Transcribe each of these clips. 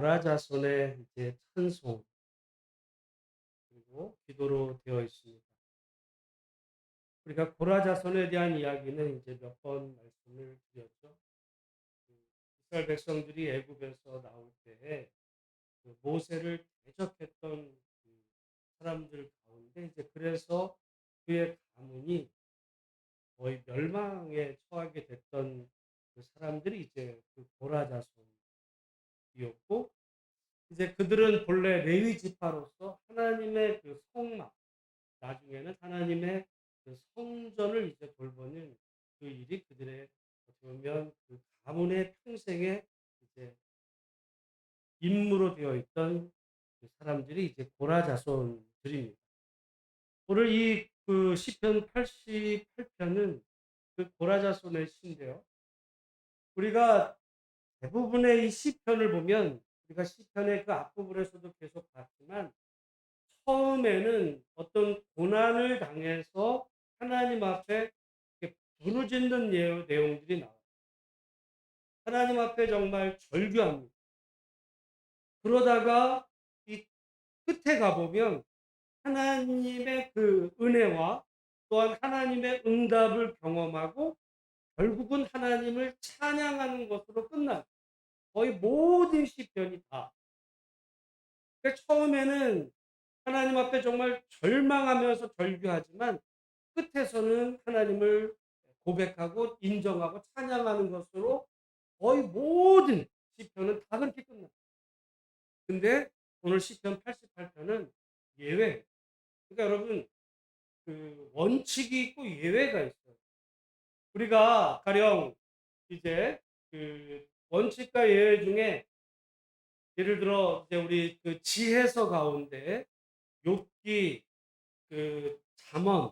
고라자손의 이제 찬송 그리고 기도로 되어 있습니다. 우리가 고라자손에 대한 이야기는 이제 몇 번 말씀을 드렸죠. 이스라엘 백성들이 애굽에서 나올 때에 모세를 대적했던 사람들 가운데 이제 그래서 그의 가문이 거의 멸망에 처하게 됐던 그 사람들이 이제 그 고라자손이었고, 이제 그들은 본래 레위 지파로서 하나님의 그 성막, 나중에는 하나님의 그 성전을 이제 돌보는 그 일이 그들의 어떻게 보면 그 가문의 평생에 이제 임무로 되어 있던 그 사람들이 이제 고라 자손들입니다. 오늘 이 그 시편 88편은 그 고라 자손의 시인데요. 우리가 대부분의 이 시편을 보면 우리가 시편의 그 앞부분에서도 계속 봤지만 처음에는 어떤 고난을 당해서 하나님 앞에 이렇게 부르짖는 내용들이 나와요. 하나님 앞에 정말 절규합니다. 그러다가 이 끝에 가보면 하나님의 그 은혜와 또한 하나님의 응답을 경험하고 결국은 하나님을 찬양하는 것으로 끝나요. 거의 모든 시편이 다. 그러니까 처음에는 하나님 앞에 정말 절망하면서 절규하지만 끝에서는 하나님을 고백하고 인정하고 찬양하는 것으로 거의 모든 시편은 다 그렇게 끝나요. 근데 오늘 시편 88편은 예외. 그러니까 여러분 그 원칙이 있고 예외가 있어요. 우리가 가령 이제 그 원칙과 예외 중에 예를 들어 이제 우리 그 지혜서 가운데 욥기 그 잠언,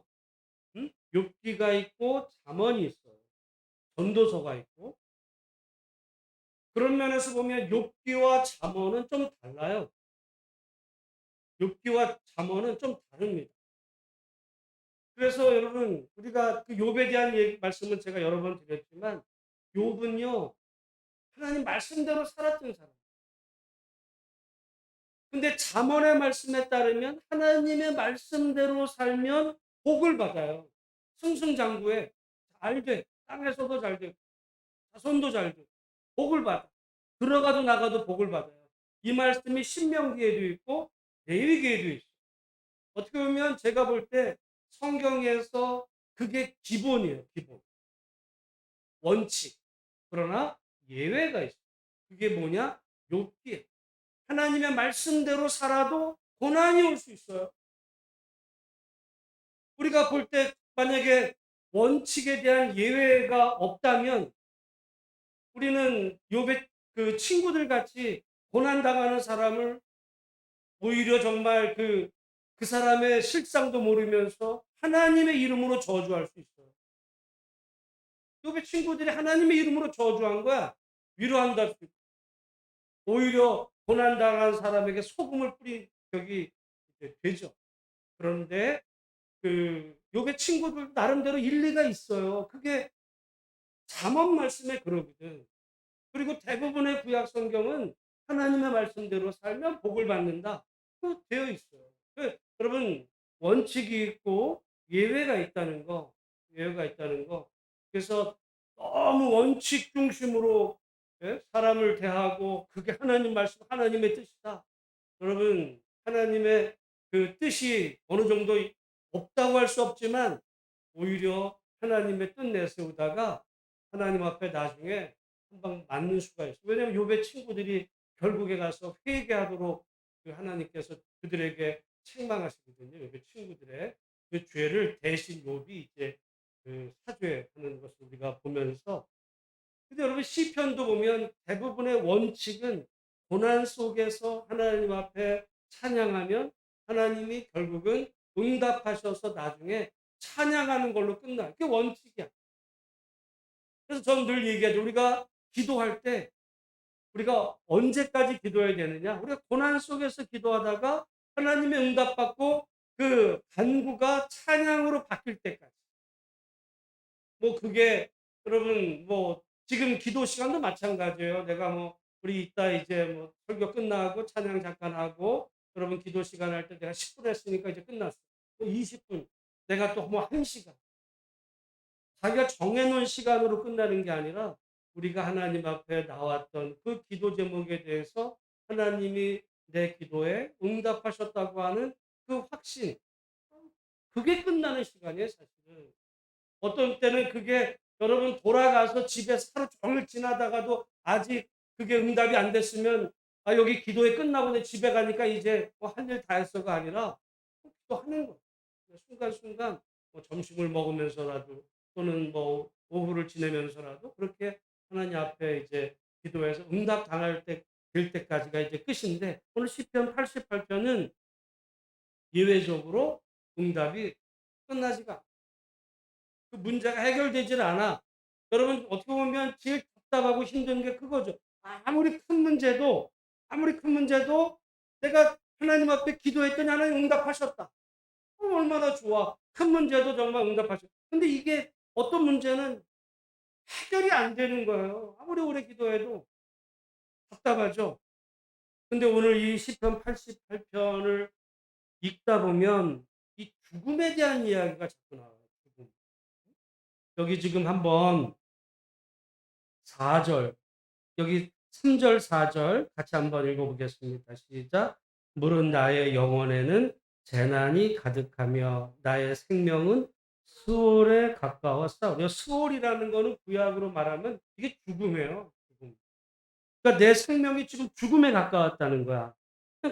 욥기가 있고 잠언이 있어요. 전도서가 있고. 그런 면에서 보면 욥기와 잠언은 좀 달라요. 욥기와 잠언은 좀 다릅니다. 그래서 여러분 우리가 그 욥에 대한 말씀은 제가 여러 번 드렸지만 욥은요 하나님 말씀대로 살았던 사람. 근데 잠언의 말씀에 따르면 하나님의 말씀대로 살면 복을 받아요. 승승장구해. 잘 돼. 땅에서도 잘 돼. 자손도 잘 돼. 복을 받아. 들어가도 나가도 복을 받아요. 이 말씀이 신명기에도 있고 레위기에도 있어요. 어떻게 보면 제가 볼 때 성경에서 그게 기본이에요. 기본. 원칙. 그러나 예외가 있어요. 그게 뭐냐? 욥기. 하나님의 말씀대로 살아도 고난이 올 수 있어요. 우리가 볼 때 만약에 원칙에 대한 예외가 없다면 우리는 욥의 그 친구들 같이 고난 당하는 사람을 오히려 정말 그 사람의 실상도 모르면서 하나님의 이름으로 저주할 수 있어요. 욥의 친구들이 하나님의 이름으로 저주한 거야. 위로한다. 오히려 고난 당한 사람에게 소금을 뿌린 격이 되죠. 그런데 그 욥의 친구들 나름대로 일리가 있어요. 그게 잠언 말씀에 그러거든. 그리고 대부분의 구약 성경은 하나님의 말씀대로 살면 복을 받는다. 또 되어 있어요. 여러분 원칙이 있고 예외가 있다는 거, 예외가 있다는 거. 그래서 너무 원칙 중심으로 사람을 대하고 그게 하나님 말씀, 하나님의 뜻이다. 여러분 하나님의 그 뜻이 어느 정도 없다고 할 수 없지만 오히려 하나님의 뜻 내세우다가 하나님 앞에 나중에 한 방 맞는 수가 있어요. 왜냐하면 욥의 친구들이 결국에 가서 회개하도록 그 하나님께서 그들에게 책망하시거든요. 욥의 친구들의 그 죄를 대신 욥이 이제 그 사죄하는 것을 우리가 보면서, 근데 여러분 시편도 보면 대부분의 원칙은 고난 속에서 하나님 앞에 찬양하면 하나님이 결국은 응답하셔서 나중에 찬양하는 걸로 끝나요. 그게 원칙이야. 그래서 저는 늘 얘기하죠. 우리가 기도할 때 우리가 언제까지 기도해야 되느냐? 우리가 고난 속에서 기도하다가 하나님의 응답받고 그 간구가 찬양으로 바뀔 때까지. 뭐 그게 여러분 뭐 지금 기도 시간도 마찬가지예요. 내가 뭐 우리 이따 이제 뭐 설교 끝나고 찬양 잠깐 하고 여러분 기도 시간 할 때 내가 10분 했으니까 이제 끝났어. 또 20분. 내가 또 뭐 1시간. 자기가 정해놓은 시간으로 끝나는 게 아니라 우리가 하나님 앞에 나왔던 그 기도 제목에 대해서 하나님이 내 기도에 응답하셨다고 하는 그 확신. 그게 끝나는 시간이에요, 사실은. 어떤 때는 그게 여러분 돌아가서 집에 하루 종일 지나다가도 아직 그게 응답이 안 됐으면 아, 여기 기도회 끝나고 내 집에 가니까 이제 뭐 한 일 다 했어가 아니라 기도하는 거예요. 순간순간 뭐 점심을 먹으면서라도 또는 뭐 오후를 지내면서라도 그렇게 하나님 앞에 이제 기도해서 응답 당할 때 될 때까지가 이제 끝인데 오늘 시편 88편은 예외적으로 응답이 끝나지가 않아요. 그 문제가 해결되질 않아. 여러분 어떻게 보면 제일 답답하고 힘든 게 그거죠. 아무리 큰 문제도 내가 하나님 앞에 기도했더니 하나님 응답하셨다. 얼마나 좋아. 큰 문제도 정말 응답하셨다. 근데 이게 어떤 문제는 해결이 안 되는 거예요. 아무리 오래 기도해도 답답하죠. 근데 오늘 이 시편 88편을 읽다 보면 이 죽음에 대한 이야기가 자꾸 나와요. 죽음. 여기 지금 한번 4절 여기 3절, 4절 같이 한번 읽어보겠습니다. 시작. 물은 나의 영혼에는 재난이 가득하며 나의 생명은 수월에 가까웠어. 수월이라는 거는 구약으로 말하면 이게 죽음이에요. 죽음. 그러니까 내 생명이 지금 죽음에 가까웠다는 거야.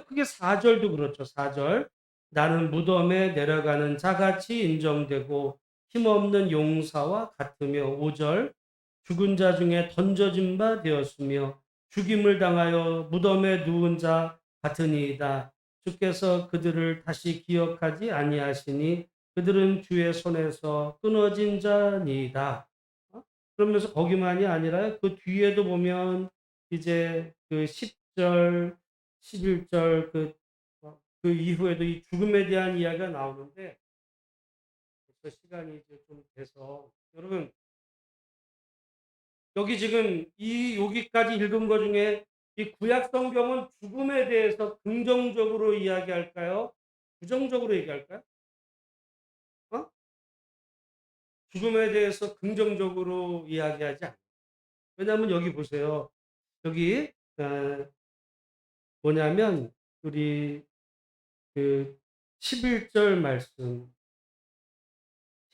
그게 4절도 그렇죠. 4절. 나는 무덤에 내려가는 자같이 인정되고 힘없는 용사와 같으며 5절. 죽은 자 중에 던져진 바 되었으며 죽임을 당하여 무덤에 누운 자 같으니이다. 주께서 그들을 다시 기억하지 아니하시니 그들은 주의 손에서 끊어진 자니이다. 그러면서 거기만이 아니라 그 뒤에도 보면 이제 그 10절, 11절 그 이후에도 이 죽음에 대한 이야기가 나오는데 벌써 시간이 이제 좀 돼서 여러분 여기 지금 여기까지 읽은 것 중에 이 구약 성경은 죽음에 대해서 긍정적으로 이야기할까요? 부정적으로 얘기할까요? 어? 죽음에 대해서 긍정적으로 이야기하지 않아요. 왜냐하면 여기 보세요. 여기 뭐냐면 우리 그 11절 말씀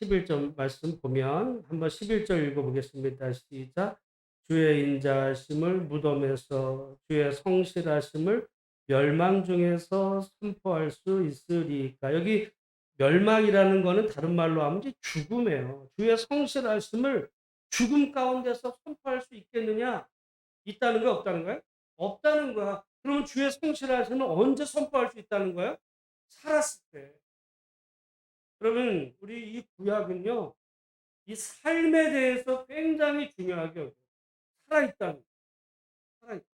11절 말씀 보면 한번 11절 읽어보겠습니다. 시작. 주의 인자하심을 무덤에서 주의 성실하심을 멸망 중에서 선포할 수 있으리까. 여기 멸망이라는 거는 다른 말로 하면 이제 죽음이에요. 주의 성실하심을 죽음 가운데서 선포할 수 있겠느냐? 있다는 거야, 없다는 거야? 없다는 거야. 그러면 주의 성실하심을 언제 선포할 수 있다는 거야? 살았을 때. 그러면 우리 이 구약은요, 이 삶에 대해서 굉장히 중요하게 여겨요. 살아있다는, 살아있다.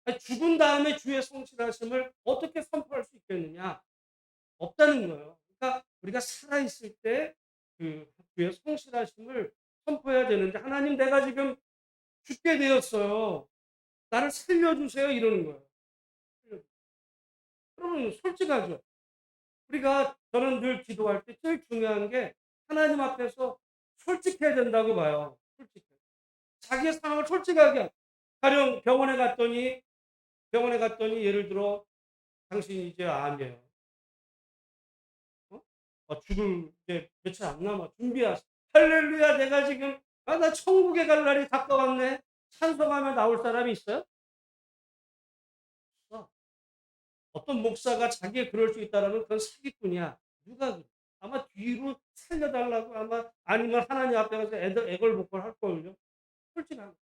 아니, 죽은 다음에 주의 성실하심을 어떻게 선포할 수 있겠느냐? 없다는 거예요. 그러니까 우리가 살아있을 때 그 주의 성실하심을 선포해야 되는데, 하나님 내가 지금 죽게 되었어요. 나를 살려주세요. 이러는 거예요. 그러면 솔직하죠. 저는 늘 기도할 때 제일 중요한 게 하나님 앞에서 솔직해야 된다고 봐요. 솔직해. 자기의 상황을 솔직하게. 가령 병원에 갔더니 예를 들어 당신이 이제 암이에요. 어? 죽을 이제 며칠 안 남아. 준비하세요. 할렐루야, 내가 지금 나 천국에 갈 날이 가까웠네. 찬송하며 나올 사람이 있어요? 없어. 어떤 목사가 자기가 그럴 수 있다라면 그건 사기꾼이야. 누가 그래? 아마 뒤로 살려달라고 아마 아니면 하나님 앞에 가서 애걸복걸 할 걸요. 솔직한.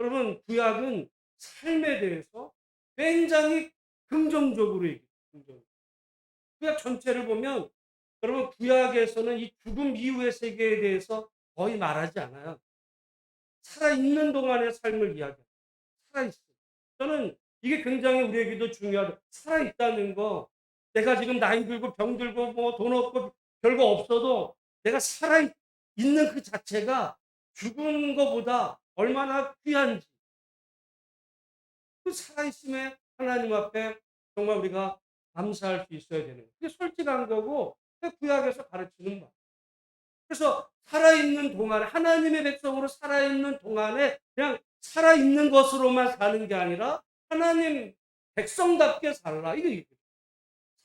여러분 구약은 삶에 대해서 굉장히 긍정적으로 얘기해요. 긍정. 구약 전체를 보면 여러분 구약에서는 이 죽음 이후의 세계에 대해서 거의 말하지 않아요. 살아있는 동안의 삶을 이야기해요. 살아있어요. 저는 이게 굉장히 우리에게도 중요하다. 살아있다는 거. 내가 지금 나이 들고 병 들고 뭐 돈 없고 별거 없어도 내가 살아있는 그 자체가 죽은 거보다 얼마나 귀한지. 그 살아있음에 하나님 앞에 정말 우리가 감사할 수 있어야 되는 거예요. 그게 솔직한 거고 그게 구약에서 가르치는 거. 그래서 살아있는 동안에 하나님의 백성으로 살아있는 동안에 그냥 살아있는 것으로만 사는 게 아니라 하나님 백성답게 살라. 이게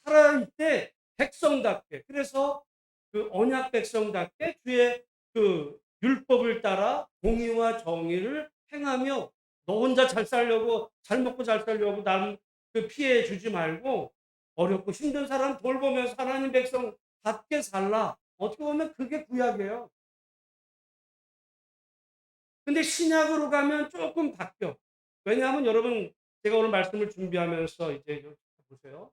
살아있때 백성답게. 그래서 그 언약 백성답게 주의 그 율법을 따라 공의와 정의를 행하며 너 혼자 잘 살려고 잘 먹고 잘 살려고 남 그 피해 주지 말고 어렵고 힘든 사람 돌보면서 하나님 백성답게 살라. 어떻게 보면 그게 구약이에요. 근데 신약으로 가면 조금 바뀌어. 왜냐하면 여러분 제가 오늘 말씀을 준비하면서 이제 보세요.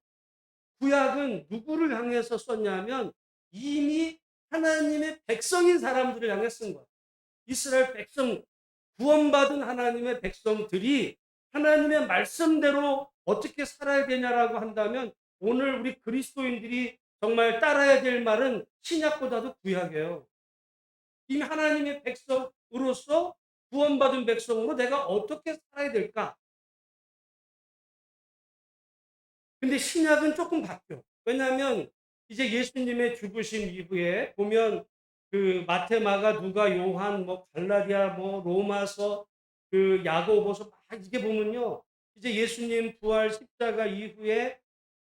구약은 누구를 향해서 썼냐면 이미 하나님의 백성인 사람들을 향해 쓴 거예요. 이스라엘 백성, 구원받은 하나님의 백성들이 하나님의 말씀대로 어떻게 살아야 되냐라고 한다면 오늘 우리 그리스도인들이 정말 따라야 될 말은 신약보다도 구약이에요. 이미 하나님의 백성으로서 구원받은 백성으로 내가 어떻게 살아야 될까? 근데 신약은 조금 바뀌어. 왜냐하면 이제 예수님의 죽으심 이후에 보면 그 마태, 마가, 누가, 요한, 뭐 갈라디아, 뭐 로마서, 그 야고보서 막 이게 보면요. 이제 예수님 부활 십자가 이후에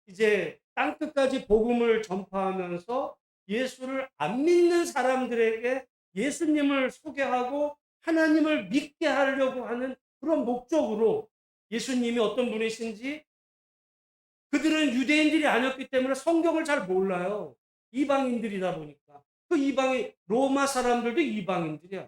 이제 땅 끝까지 복음을 전파하면서 예수를 안 믿는 사람들에게 예수님을 소개하고 하나님을 믿게 하려고 하는 그런 목적으로 예수님이 어떤 분이신지 그들은 유대인들이 아니었기 때문에 성경을 잘 몰라요. 이방인들이다 보니까. 그 이방인, 로마 사람들도 이방인들이야.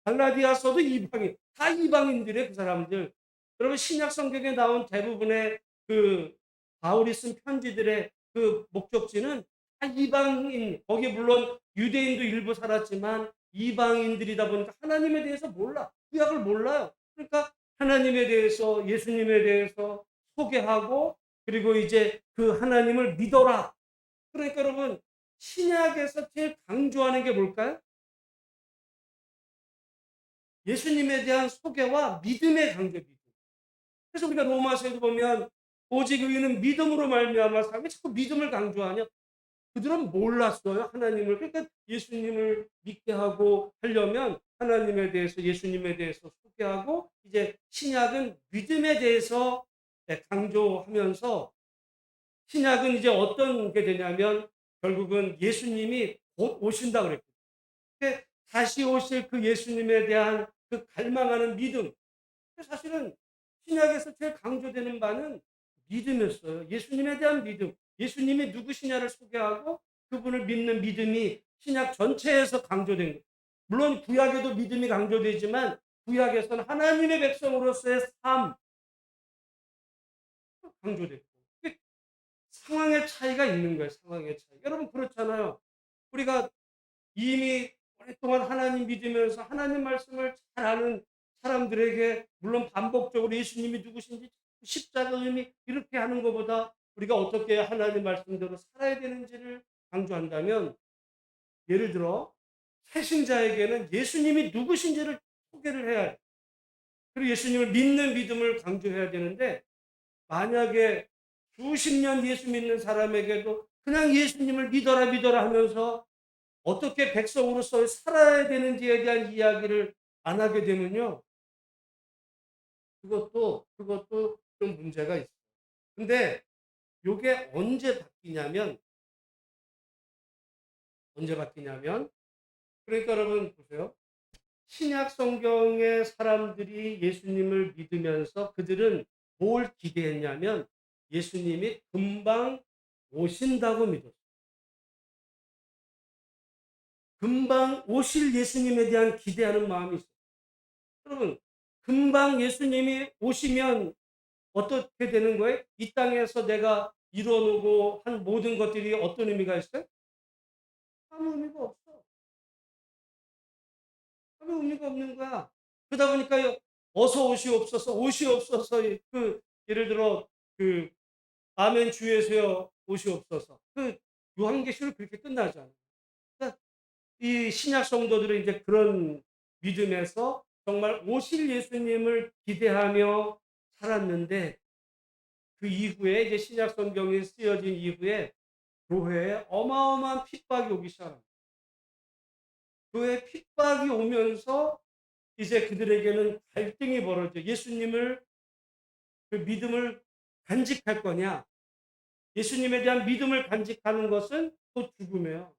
갈라디아서도 이방인, 다 이방인들이에요, 그 사람들. 여러분, 신약 성경에 나온 대부분의 그 바울이 쓴 편지들의 그 목적지는 다 이방인, 거기에 물론 유대인도 일부 살았지만 이방인들이다 보니까 하나님에 대해서 몰라. 구약을 몰라요. 그러니까 하나님에 대해서, 예수님에 대해서 소개하고 그리고 이제 그 하나님을 믿어라. 그러니까 여러분, 신약에서 제일 강조하는 게 뭘까요? 예수님에 대한 소개와 믿음의 강조. 그래서 우리가 로마서에도 보면 오직 의인은 믿음으로 말미암아 살고 자꾸 믿음을 강조하냐? 그들은 몰랐어요, 하나님을. 그러니까 예수님을 믿게 하고 하려면 하나님에 대해서 예수님에 대해서 소개하고 이제 신약은 믿음에 대해서 강조하면서 신약은 이제 어떤 게 되냐면 결국은 예수님이 곧 오신다 그랬거든요. 다시 오실 그 예수님에 대한 그 갈망하는 믿음. 사실은 신약에서 제일 강조되는 바는 믿음이었어요. 예수님에 대한 믿음. 예수님이 누구시냐를 소개하고 그분을 믿는 믿음이 신약 전체에서 강조된 거예요. 물론 구약에도 믿음이 강조되지만 구약에서는 하나님의 백성으로서의 삶 강조됐고 상황의 차이가 있는 거예요. 상황의 차이. 여러분 그렇잖아요. 우리가 이미 오랫동안 하나님 믿으면서 하나님 말씀을 잘 아는 사람들에게 물론 반복적으로 예수님이 누구신지 십자가 의미 이렇게 하는 것보다 우리가 어떻게 하나님 말씀대로 살아야 되는지를 강조한다면 예를 들어 새신자에게는 예수님이 누구신지를 소개를 해야 해요. 그리고 예수님을 믿는 믿음을 강조해야 되는데 만약에 수십 년 예수 믿는 사람에게도 그냥 예수님을 믿어라 믿어라 하면서 어떻게 백성으로서 살아야 되는지에 대한 이야기를 안 하게 되면요. 그것도 좀 문제가 있어요. 근데 요게 언제 바뀌냐면, 그러니까 여러분 보세요. 신약 성경의 사람들이 예수님을 믿으면서 그들은 뭘 기대했냐면 예수님이 금방 오신다고 믿었어요. 금방 오실 예수님에 대한 기대하는 마음이 있어요. 여러분, 금방 예수님이 오시면 어떻게 되는 거예요? 이 땅에서 내가 이뤄놓고 한 모든 것들이 어떤 의미가 있어요? 아무 의미가 없어. 아무 의미가 없는 거야. 그러다 보니까 어서 오시옵소서, 오시옵소서, 예를 들어, 그, 아멘 주 예수여 오시옵소서. 요한계시록 그렇게 끝나잖아요. 그러니까 이 신약 성도들은 이제 그런 믿음에서 정말 오실 예수님을 기대하며 살았는데 그 이후에 이제 신약 성경이 쓰여진 이후에 교회에 어마어마한 핍박이 오기 시작합니다. 교회에 핍박이 오면서 이제 그들에게는 갈등이 벌어져 예수님을 그 믿음을 간직할 거냐 예수님에 대한 믿음을 간직하는 것은 또 죽음이에요.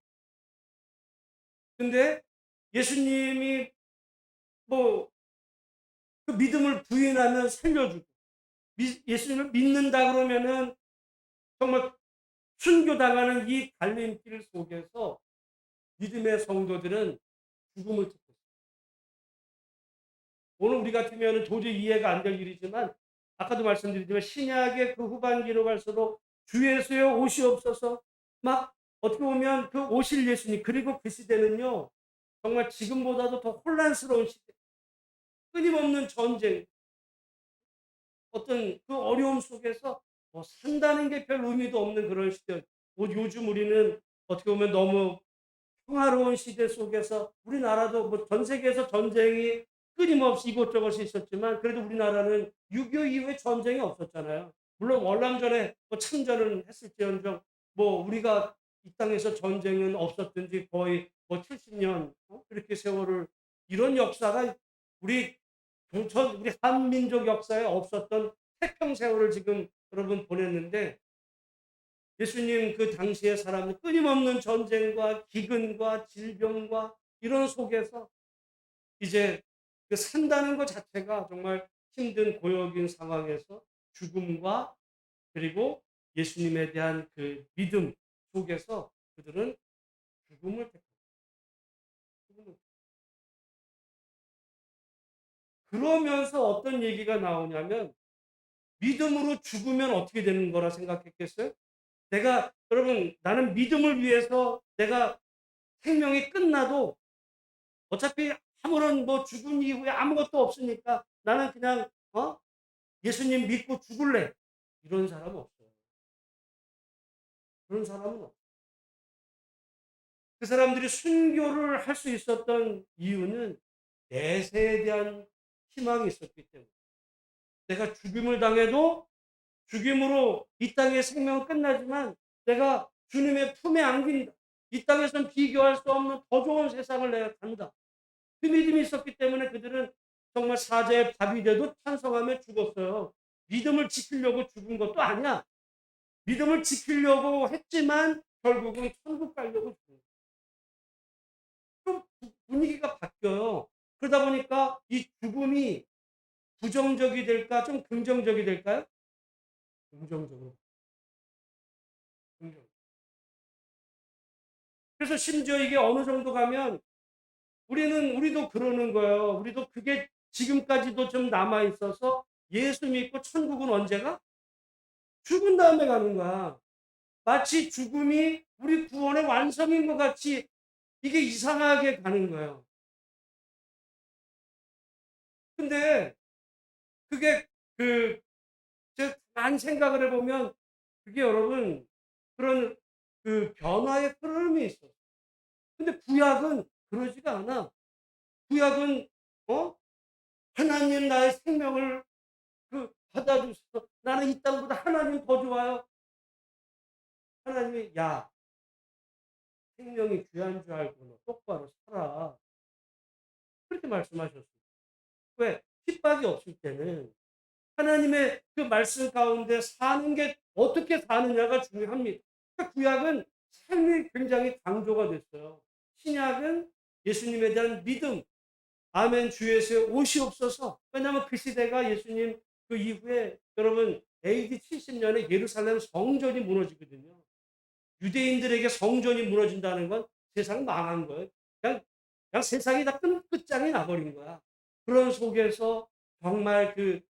근데 예수님이 뭐 그 믿음을 부인하면 살려주고 예수님을 믿는다 그러면은 정말 순교당하는 이 갈림길 속에서 믿음의 성도들은 죽음을 듣고 있어요. 오늘 우리 같으면 도저히 이해가 안 될 일이지만 아까도 말씀드리지만 신약의 그 후반기로 갈수록 주 예수의 옷이 없어서 막 어떻게 보면 그 오실 예수님 그리고 그 시대는요 정말 지금보다도 더 혼란스러운 시대 끊임없는 전쟁 어떤 그 어려움 속에서 뭐 산다는 게 별 의미도 없는 그런 시대 뭐 요즘 우리는 어떻게 보면 너무 평화로운 시대 속에서 우리나라도 뭐 전 세계에서 전쟁이 끊임없이 이곳저곳이 있었지만 그래도 우리나라는 6.25 이후에 전쟁이 없었잖아요. 물론 월남전에 뭐 참전은 했을지언정 뭐 우리가 이 땅에서 전쟁은 없었든지 거의 뭐 70년 이렇게 세월을 이런 역사가 우리 우리 한민족 역사에 없었던 태평 세월을 지금 여러분 보냈는데 예수님 그 당시의 사람은 끊임없는 전쟁과 기근과 질병과 이런 속에서 이제 그 산다는 것 자체가 정말 힘든 고역인 상황에서 죽음과 그리고 예수님에 대한 그 믿음 속에서 그들은 죽음을 택합니다. 그러면서 어떤 얘기가 나오냐면 믿음으로 죽으면 어떻게 되는 거라 생각했겠어요? 내가 여러분 나는 믿음을 위해서 내가 생명이 끝나도 어차피 아무런 뭐 죽음 이후에 아무것도 없으니까 나는 그냥 예수님 믿고 죽을래. 이런 사람은 없어요. 그런 사람은 없어요. 그 사람들이 순교를 할 수 있었던 이유는 내세에 대한 희망이 있었기 때문에 내가 죽임을 당해도 죽임으로 이 땅의 생명은 끝나지만 내가 주님의 품에 안긴다. 이 땅에선 비교할 수 없는 더 좋은 세상을 내가 간다. 그 믿음이 있었기 때문에 그들은 정말 사자의 밥이 돼도 찬성하며 죽었어요. 믿음을 지키려고 죽은 것도 아니야. 믿음을 지키려고 했지만 결국은 천국 가려고 죽은 거예요. 좀 분위기가 바뀌어요. 그러다 보니까 이 죽음이 부정적이 될까 좀 긍정적이 될까요? 긍정적으로. 긍정. 그래서 심지어 이게 어느 정도 가면 우리도 그러는 거예요. 우리도 그게 지금까지도 좀 남아 있어서 예수 믿고 천국은 언제가? 죽은 다음에 가는 거야. 마치 죽음이 우리 구원의 완성인 것 같이 이게 이상하게 가는 거예요. 근데 그게 그, 제가 많이 생각을 해보면 그게 여러분 그런 그 변화의 흐름이 있어요. 근데 구약은 그러지가 않아. 구약은, 하나님 나의 생명을 받아주셔서 나는 이 땅보다 하나님 더 좋아요. 하나님이, 야, 생명이 귀한 줄 알고 너 똑바로 살아. 그렇게 말씀하셨어요. 왜? 핍박이 없을 때는 하나님의 그 말씀 가운데 사는 게 어떻게 사느냐가 중요합니다. 그러니까 구약은 삶이 굉장히 강조가 됐어요. 신약은 예수님에 대한 믿음, 아멘 주 예수의 옷이 없어서 왜냐하면 그 시대가 예수님 그 이후에 여러분 AD 70년에 예루살렘 성전이 무너지거든요. 유대인들에게 성전이 무너진다는 건 세상 망한 거예요. 그냥 세상이 다 끝장이 나버린 거야. 그런 속에서 정말 그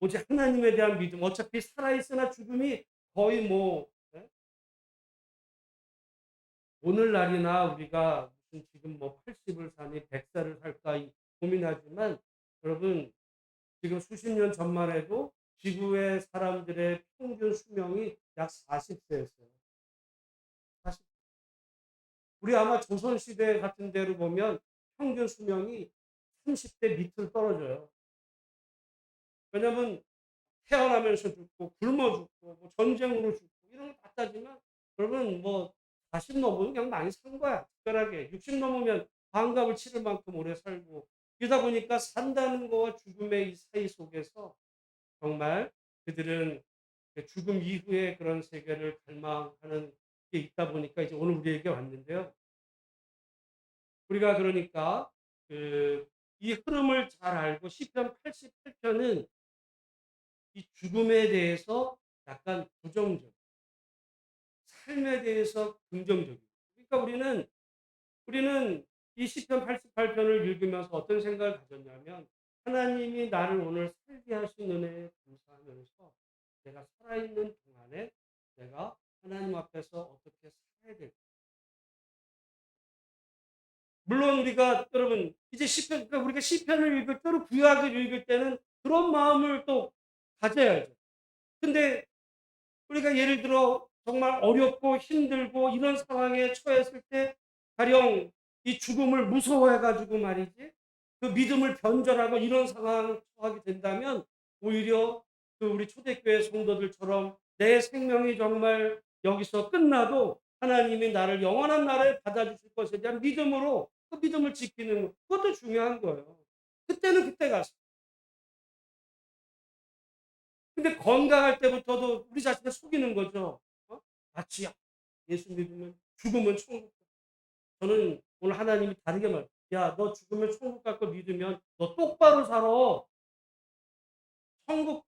오직 하나님에 대한 믿음, 어차피 살아있으나 죽음이 거의 뭐, 예? 오늘날이나 우리가 무슨 지금 뭐 80을 사니 100살을 살까 고민하지만 여러분 지금 수십 년 전만 해도 지구의 사람들의 평균 수명이 약 40세였어요. 40. 우리 아마 조선시대 같은 데로 보면 평균 수명이 30대 밑으로 떨어져요. 왜냐면 태어나면서 죽고 굶어 죽고 뭐 전쟁으로 죽고 이런 거 다 따지면 여러분 뭐 40 넘으면 그냥 많이 산 거야. 특별하게 60 넘으면 환갑을 치를 만큼 오래 살고 이러다 보니까 산다는 거와 죽음의 이 사이 속에서 정말 그들은 그 죽음 이후의 그런 세계를 갈망하는 게 있다 보니까 이제 오늘 우리에게 왔는데요. 우리가 그러니까 그 이 흐름을 잘 알고 시편 88편은 이 죽음에 대해서 약간 부정적, 삶에 대해서 긍정적이에요. 그러니까 우리는 이 시편 88편을 읽으면서 어떤 생각을 가졌냐면 하나님이 나를 오늘 살게 하신 은혜에 감사하면서 내가 살아있는 동안에 내가 하나님 앞에서 어떻게 살아야 될까. 물론 우리가 여러분 이제 시편 그러니까 우리가 시편을 읽을 때로 구약을 읽을 때는 그런 마음을 또 가져야죠. 근데 우리가 예를 들어 정말 어렵고 힘들고 이런 상황에 처했을 때 가령 이 죽음을 무서워해 가지고 말이지 그 믿음을 변절하고 이런 상황에 처하게 된다면 오히려 그 우리 초대교회 성도들처럼 내 생명이 정말 여기서 끝나도 하나님이 나를 영원한 나라에 받아주실 것에 대한 믿음으로 그 믿음을 지키는 것 그것도 중요한 거예요. 그때는 그때 가서. 근데 건강할 때부터도 우리 자신을 속이는 거죠. 마치 예수 믿으면 죽으면 천국. 저는 오늘 하나님이 다르게 말. 야, 너 죽으면 천국 갈 거 믿으면 너 똑바로 살아. 천국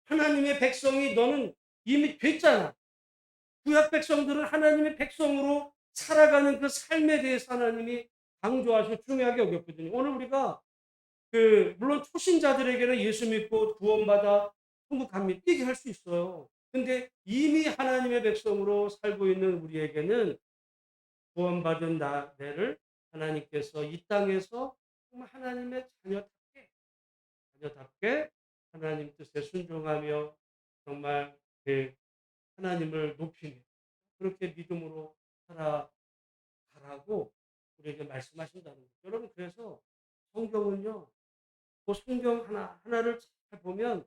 하나님의 백성이 너는 이미 됐잖아. 구약 백성들은 하나님의 백성으로 살아가는 그 삶에 대해서 하나님이 강조하시고 중요하게 여겼거든요. 오늘 우리가 그 물론 초신자들에게는 예수 믿고 구원받아 천국 갑니다. 이게 할 수 있어요. 근데 이미 하나님의 백성으로 살고 있는 우리에게는 구원받은 나를 하나님께서 이 땅에서 정말 하나님의 자녀답게 하나님 뜻에 순종하며 정말 그 하나님을 높이며 그렇게 믿음으로 살아가라고 우리에게 말씀하신다는 거죠. 여러분 그래서 성경은요. 그 성경 하나를 잘 보면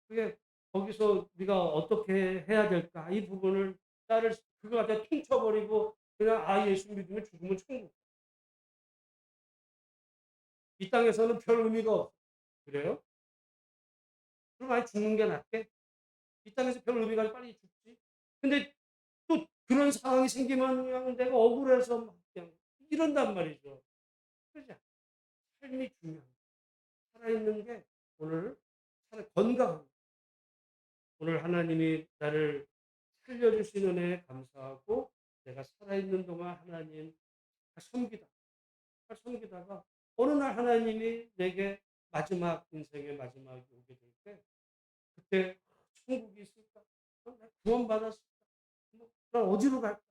그게 거기서 우리가 어떻게 해야 될까 이 부분을 딸을 그거 갖다 퉁쳐버리고 그냥 예수 믿으면 죽으면 천국 이 땅에서는 별 의미가 없어. 그래요? 그럼 아예 죽는 게 낫게? 이 땅에서 별 의미가 없이 빨리 죽지. 근데 또 그런 상황이 생기면 그냥 내가 억울해서 막 그냥 이런단 말이죠. 그러지 않아요. 삶이 중요한 거예요. 살아있는 게 오늘 건강. 오늘 하나님이 나를 살려주시는 은혜에 감사하고 내가 살아있는 동안 하나님 섬기다. 섬기다가 어느 날 하나님이 내게 마지막 인생의 마지막이 오게 될 때 그때 천국이 있을까? 나 구원받았을까? 난 어디로 갈까?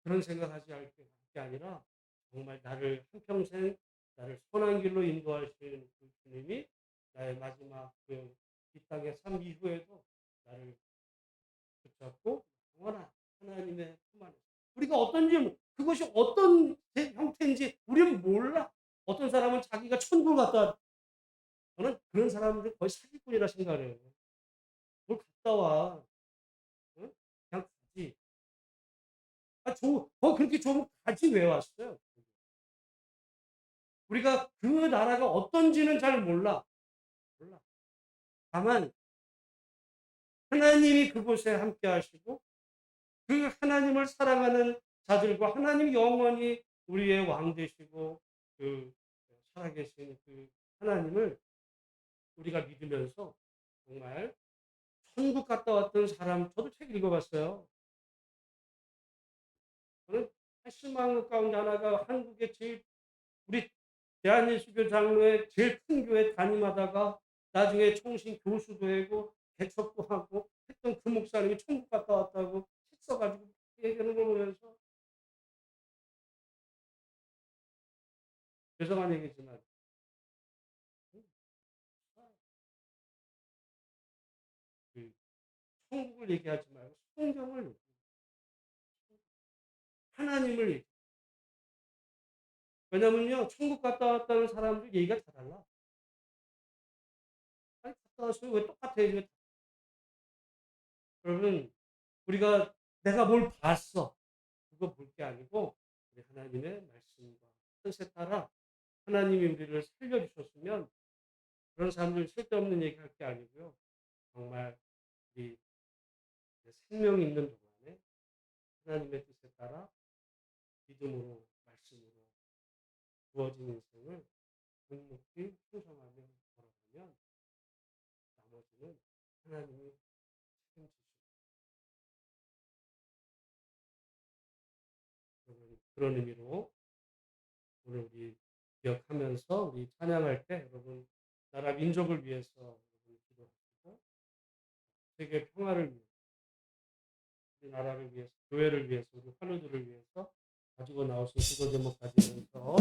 그런 생각하지 않을 게 아니라 정말 나를 한평생 나를 선한 길로 인도하시는 그 주님이 나의 마지막 이 땅의 삶 이후에도 나를 붙잡고 영원한 하나님의 품 안에 우리가 어떤지 그것이 어떤 형태인지 우리는 몰라. 어떤 사람은 자기가 천국을 갔다 저는 그런 사람들 거의 사기꾼이라 생각해요. 뭘 갔다 와. 응? 그냥 가지. 그렇게 좋으면 가지 왜 왔어요? 우리가 그 나라가 어떤지는 잘 몰라. 몰라. 다만 하나님이 그곳에 함께 하시고 그 하나님을 사랑하는 자들과 하나님 영원히 우리의 왕 되시고 그 살아계신 그 하나님을 우리가 믿으면서 정말 천국 갔다 왔던 사람 저도 책 읽어봤어요. 저는 80만 국 가운데 하나가 한국의 제일 우리 대한예수교 장로의 제일 큰 교회 담임하다가 나중에 총신 교수도 하고 개척도 하고 했던 그 목사님이 천국 갔다 왔다고 책 써가지고 얘기하는 걸 보면서 죄송한 얘기지만 그 천국을 얘기하지 말고 성경을 하나님을 얘기. 왜냐면요 천국 갔다 왔다는 사람들 얘기가 다 달라. 아니 갔다 왔어요. 왜 똑같아? 이거 여러분 우리가 내가 뭘 봤어. 그거 볼 게 아니고 우리 하나님의 말씀과 뜻에 따라 하나님이 우리를 살려주셨으면 그런 사람들 쓸데없는 얘기할 게 아니고요. 정말 우리 생명 있는 동안에 하나님의 뜻에 따라 믿음으로 말씀으로 주어진 인생을 묵묵히 충성하며 걸어가면 나머지는 하나님이 책임지시고 그런 의미로 오늘 우리 기억하면서 우리 찬양할 때 여러분 나라 민족을 위해서 여러분 기도하시고 세계 평화를 위해서 우리 나라를 위해서 교회를 위해서 우리 환우들을 위해서 가지고 나오신 기도 제목 가지면서